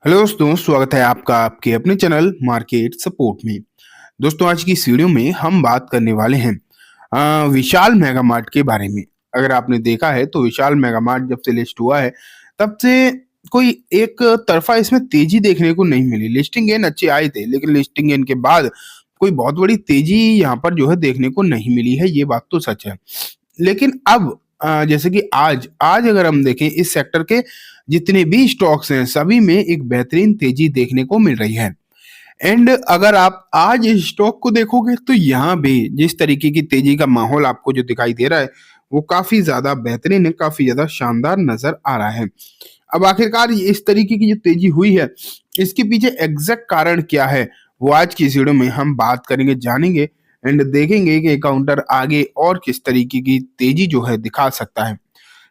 Hello दोस्तों, स्वागत है आपका आपके अपने चैनल मार्केट सपोर्ट में। दोस्तों, आज की इस वीडियो में हम बात करने वाले हैं विशाल मेगा मार्ट के बारे में। अगर आपने देखा है तो विशाल मेगा मार्ट जब से लिस्ट हुआ है तब से कोई एक तरफा इसमें तेजी देखने को नहीं मिली। लिस्टिंग गेन अच्छे आए थे, लेकिन लिस्टिंग गेन के बाद कोई बहुत बड़ी तेजी यहाँ पर जो है देखने को नहीं मिली है, ये बात तो सच है। लेकिन अब जैसे कि आज आज अगर हम देखें, इस सेक्टर के जितने भी स्टॉक्स हैं सभी में एक बेहतरीन तेजी देखने को मिल रही है। एंड अगर आप आज इस स्टॉक को देखोगे तो यहाँ भी जिस तरीके की तेजी का माहौल आपको जो दिखाई दे रहा है वो काफी ज्यादा बेहतरीन है, काफी ज्यादा शानदार नजर आ रहा है। अब आखिरकार इस तरीके की जो तेजी हुई है, इसके पीछे एग्जैक्ट कारण क्या है, वो आज की इस वीडियो में हम बात करेंगे, जानेंगे एंड देखेंगे कि काउंटर आगे और किस तरीके की तेजी जो है दिखा सकता है।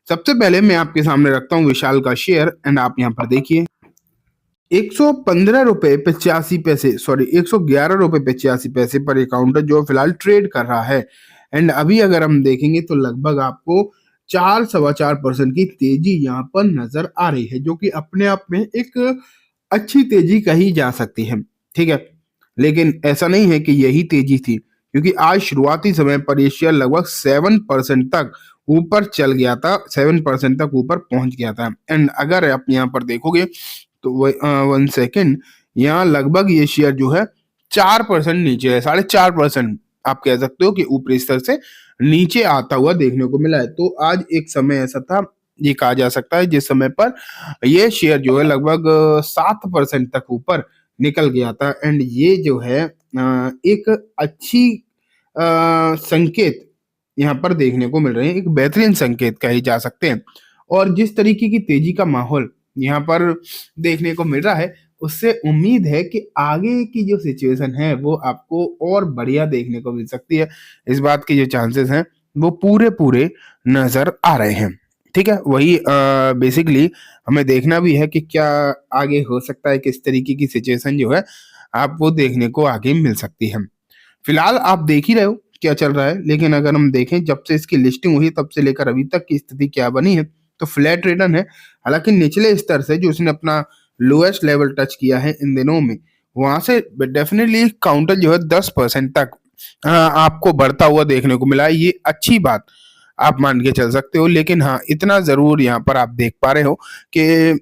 सबसे पहले मैं आपके सामने रखता हूँ विशाल का शेयर एंड आप यहाँ पर देखिए 115 रुपए 85 पैसे, सॉरी 111 रुपए 85 पैसे पर एक काउंटर जो फिलहाल ट्रेड कर रहा है। एंड अभी अगर हम देखेंगे तो लगभग आपको 4-4.25% की तेजी यहाँ पर नजर आ रही है, जो कि अपने आप में एक अच्छी तेजी कही जा सकती है। ठीक है, लेकिन ऐसा नहीं है कि यही तेजी थी, क्योंकि आज शुरुआती समय पर ये शेयर लगभग 7% तक ऊपर चल गया था, 7% तक ऊपर पहुंच गया था। एंड अगर आप यहाँ पर देखोगे तो 1 सेकेंड, यहाँ लगभग ये शेयर जो है 4% नीचे है, 4.5% आप कह सकते हो कि ऊपरी स्तर से नीचे आता हुआ देखने को मिला है। तो आज एक समय ऐसा था, ये कहा जा सकता है, जिस समय पर ये शेयर जो है लगभग 7% तक ऊपर निकल गया था। एंड ये जो है एक अच्छी संकेत यहाँ पर देखने को मिल रहे हैं, एक बेहतरीन संकेत कहे जा सकते हैं। और जिस तरीके की तेजी का माहौल यहाँ पर देखने को मिल रहा है, उससे उम्मीद है कि आगे की जो सिचुएशन है वो आपको और बढ़िया देखने को मिल सकती है। इस बात के जो चांसेस हैं वो पूरे पूरे नजर आ रहे हैं। ठीक है, वही बेसिकली हमें देखना भी है कि क्या आगे हो सकता है, किस तरीके की सिचुएशन जो है आपको देखने को आगे मिल सकती है। फिलहाल आप देख ही रहे हो क्या चल रहा है, लेकिन अगर हम देखें जब से इसकी लिस्टिंग हुई तब से लेकर अभी तक की स्थिति क्या बनी है, तो फ्लैट रिटर्न है। हालांकि निचले स्तर से जो उसने अपना लोएस्ट लेवल टच किया है इन दिनों में, वहां से डेफिनेटली काउंटर जो है 10% तक आपको बढ़ता हुआ देखने को मिला है। ये अच्छी बात आप मान के चल सकते हो, लेकिन हाँ, इतना जरूर यहाँ पर आप देख पा रहे हो कि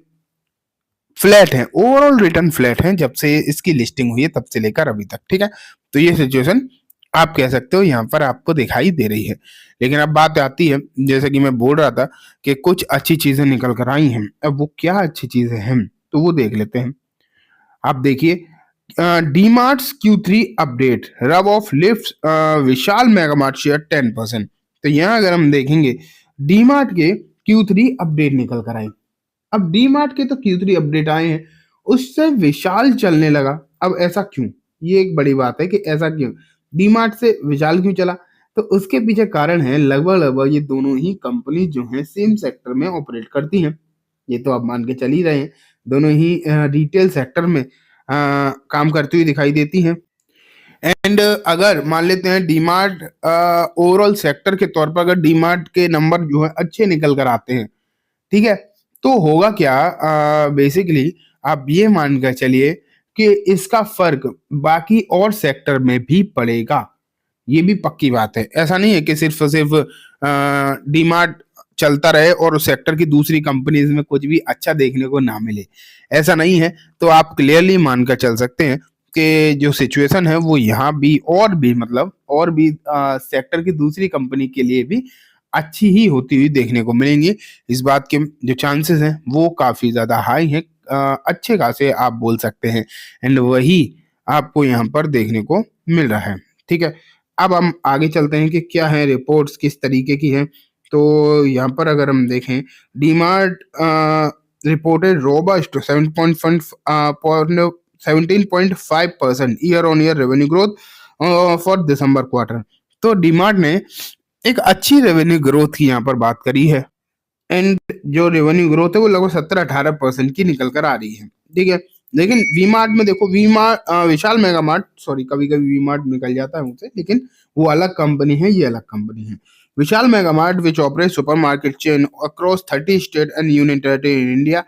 फ्लैट है, ओवरऑल रिटर्न फ्लैट है जब से इसकी लिस्टिंग हुई है तब से लेकर अभी तक। ठीक है, तो ये सिचुएशन आप कह सकते हो यहाँ पर आपको दिखाई दे रही है। लेकिन अब बात आती है, जैसे कि मैं बोल रहा था कि कुछ अच्छी चीजें निकल कर आई हैं। अब वो क्या अच्छी चीजें हैं तो वो देख लेते हैं। आप देखिए, DMart's Q3 update, rub off lift Vishal mega mart share 10%। तो यहाँ अगर हम देखेंगे, डीमार्ट के Q3 अपडेट निकल कर आए। अब डीमार्ट के तो Q3 अपडेट आए हैं, उससे विशाल चलने लगा। अब ऐसा क्यों, ये एक बड़ी बात है कि ऐसा क्यों डीमार्ट से विशाल क्यों चला। तो उसके पीछे कारण है, लगभग लगभग ये दोनों ही कंपनी जो है सेम सेक्टर में ऑपरेट करती हैं। ये तो आप मान के चल ही रहे हैं, दोनों ही रिटेल सेक्टर में काम करती हुई दिखाई देती हैं। एंड अगर मान लेते हैं डीमार्ट ओवरऑल सेक्टर के तौर पर अगर डीमार्ट के नंबर जो है अच्छे निकल कर आते हैं, ठीक है, तो होगा क्या, बेसिकली आप ये मान कर चलिए कि इसका फर्क बाकी और सेक्टर में भी पड़ेगा। ये भी पक्की बात है, ऐसा नहीं है कि सिर्फ और सिर्फ डीमार्ट चलता रहे और उस सेक्टर की दूसरी कंपनीज में कुछ भी अच्छा देखने को ना मिले, ऐसा नहीं है। तो आप क्लियरली मानकर चल सकते हैं कि जो सिचुएशन है वो यहाँ भी और भी मतलब और भी सेक्टर की दूसरी कंपनी के लिए भी अच्छी ही होती हुई देखने को मिलेंगी। इस बात के जो चांसेस हैं वो काफी ज्यादा हाई हैं, अच्छे खासे आप बोल सकते हैं। एंड वही आपको यहाँ पर देखने को मिल रहा है। ठीक है, अब हम आगे चलते हैं कि क्या है रिपोर्ट्स किस तरीके की हैं। तो यहाँ पर अगर हम देखें, DMart reported robust 17.5% year on year revenue growth for December quarter. तो डीमार्ट ने एक अच्छी रेवेन्यू ग्रोथ की यहाँ पर बात करी है। एंड जो रेवेन्यू ग्रोथ है वो लगभग 17-18% की निकल कर आ रही है। ठीक है, लेकिन वी मार्ट में देखो, V mart Vishal mega mart, sorry कभी कभी वी मार्ट निकल जाता है मुझसे, लेकिन वो अलग कंपनी है, ये अलग कंपनी है। Vishal mega mart which operate supermarket chain across 30 state and union territory in India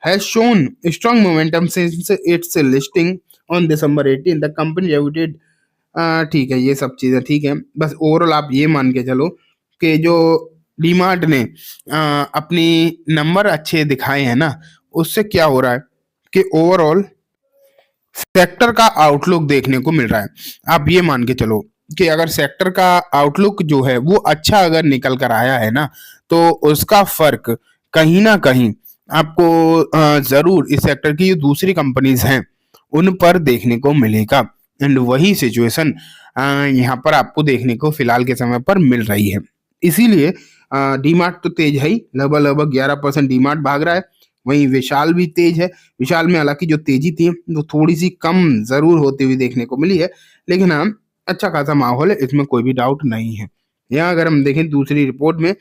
has shown strong momentum since its listing on December 18. The company reported ठीक है, ये सब चीजें ठीक है, बस ओवरऑल आप ये मान के चलो कि जो डीमार्ट ने अपनी नंबर अच्छे दिखाए हैं ना, उससे क्या हो रहा है कि ओवरऑल सेक्टर का आउटलुक देखने को मिल रहा है। आप ये मान के चलो कि अगर सेक्टर का आउटलुक जो है वो अच्छा अगर निकल कर आया है ना, तो उसका फर्क कहीं ना कहीं आपको जरूर इस सेक्टर की जो दूसरी कंपनीज हैं उन पर देखने को मिलेगा। एंड वही सिचुएशन यहाँ पर आपको देखने को फिलहाल के समय पर मिल रही है। इसीलिए डीमार्ट तो तेज है ही, लगभग लगभग 11% डीमार्ट भाग रहा है। वहीं विशाल भी तेज है। विशाल में हालांकि जो तेजी थी वो थोड़ी सी कम जरूर होती हुई देखने को मिली है, लेकिन हाँ अच्छा खासा माहौल है, इसमें कोई भी डाउट नहीं है। यहाँ अगर हम देखें दूसरी रिपोर्ट में,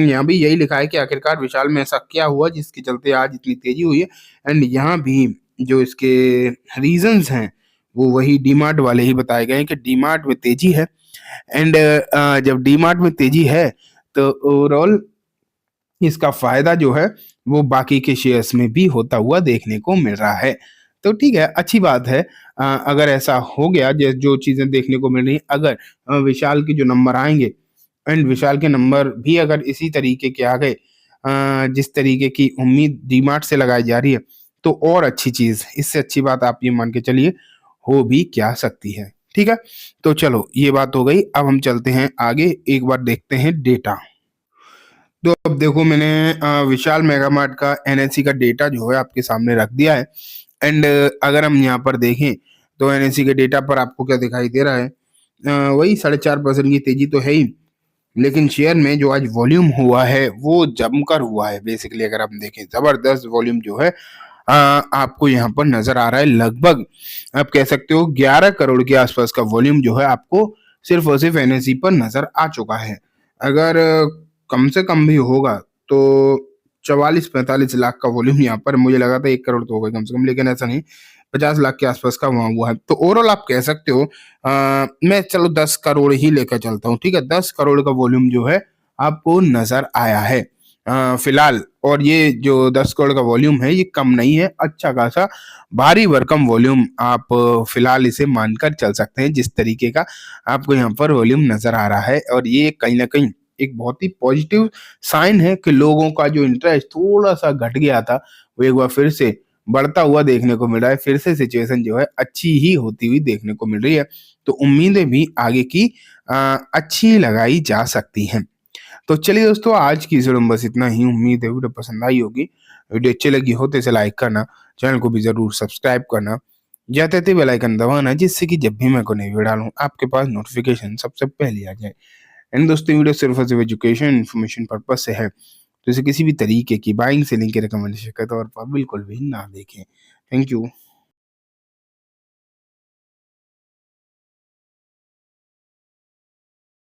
यहाँ भी यही लिखा है कि आखिरकार विशाल में ऐसा क्या हुआ जिसके चलते आज इतनी तेजी हुई है। एंड यहाँ भी जो इसके रीजंस हैं वो वही डीमार्ट वाले ही बताए गए हैं कि डीमार्ट में तेजी है। एंड जब डीमार्ट में तेजी है तो ओवरऑल इसका फायदा जो है वो बाकी के शेयर्स में भी होता हुआ देखने को मिल रहा है। तो ठीक है, अच्छी बात है। अगर ऐसा हो गया जो चीजें देखने को मिल रही हैं, अगर विशाल के जो नंबर आएंगे एंड विशाल के नंबर भी अगर इसी तरीके के आ गए जिस तरीके की उम्मीद डीमार्ट से लगाई जा रही है, तो और अच्छी चीज, इससे अच्छी बात आप ये मान के चलिए हो भी क्या सकती है। ठीक है, तो चलो ये बात हो गई। अब हम चलते हैं आगे, एक बार देखते हैं डेटा। तो अब देखो मैंने विशाल मेगामार्ट का एनएससी का डेटा जो है आपके सामने रख दिया है। एंड अगर हम यहाँ पर देखें तो एनएससी के डेटा पर आपको क्या दिखाई दे रहा है, वही 4.5% की तेजी तो है ही, लेकिन शेयर में जो आज वॉल्यूम हुआ है वो जमकर हुआ है। बेसिकली अगर हम देखें जबरदस्त वॉल्यूम जो है आपको यहाँ पर नजर आ रहा है। लगभग आप कह सकते हो 11 करोड़ के आसपास का वॉल्यूम जो है आपको सिर्फ और सिर्फ एनएससी पर नजर आ चुका है। अगर कम से कम भी होगा तो 44-45 लाख का वॉल्यूम यहाँ पर, मुझे लगा था 1 करोड़ तो होगा कम से कम, लेकिन ऐसा नहीं, 50 लाख के आसपास का वहां हुआ है। तो ओवरऑल आप कह सकते हो मैं चलो 10 करोड़ ही लेकर चलता हूँ। ठीक है, 10 करोड़ का वॉल्यूम जो है आपको नजर आया है फिलहाल। और ये जो 10 करोड़ का वॉल्यूम है ये कम नहीं है, अच्छा खासा भारी भरकम वॉल्यूम आप फिलहाल इसे मानकर चल सकते हैं, जिस तरीके का आपको यहाँ पर वॉल्यूम नजर आ रहा है। और ये कहीं ना कहीं एक बहुत ही पॉजिटिव साइन है कि लोगों का जो इंटरेस्ट थोड़ा सा घट गया था वो एक बार फिर से बढ़ता हुआ देखने को मिल रहा है। फिर से सिचुएशन जो है अच्छी ही होती हुई देखने को मिल रही है। तो उम्मीदें भी आगे की अच्छी लगाई जा सकती हैं। तो चलिए दोस्तों, आज की इस वीडियो में बस इतना ही। उम्मीद है वीडियो पसंद आई होगी। वीडियो अच्छी लगी हो तो इसे लाइक करना, चैनल को भी जरूर सब्सक्राइब करना, जाते थे बेल आइकन दबाना, जिससे कि जब भी मैं कोई नई वीडियो डालूं आपके पास नोटिफिकेशन सबसे पहले आ जाए। एंड दोस्तों, वीडियो सिर्फ और सिर्फ एजुकेशन इन्फॉर्मेशन पर्पज से है, तो इसे किसी भी तरीके की बाइंग सेलिंग के रिकमेंडेशन के तौर पर बिल्कुल भी ना देखें। Thank you.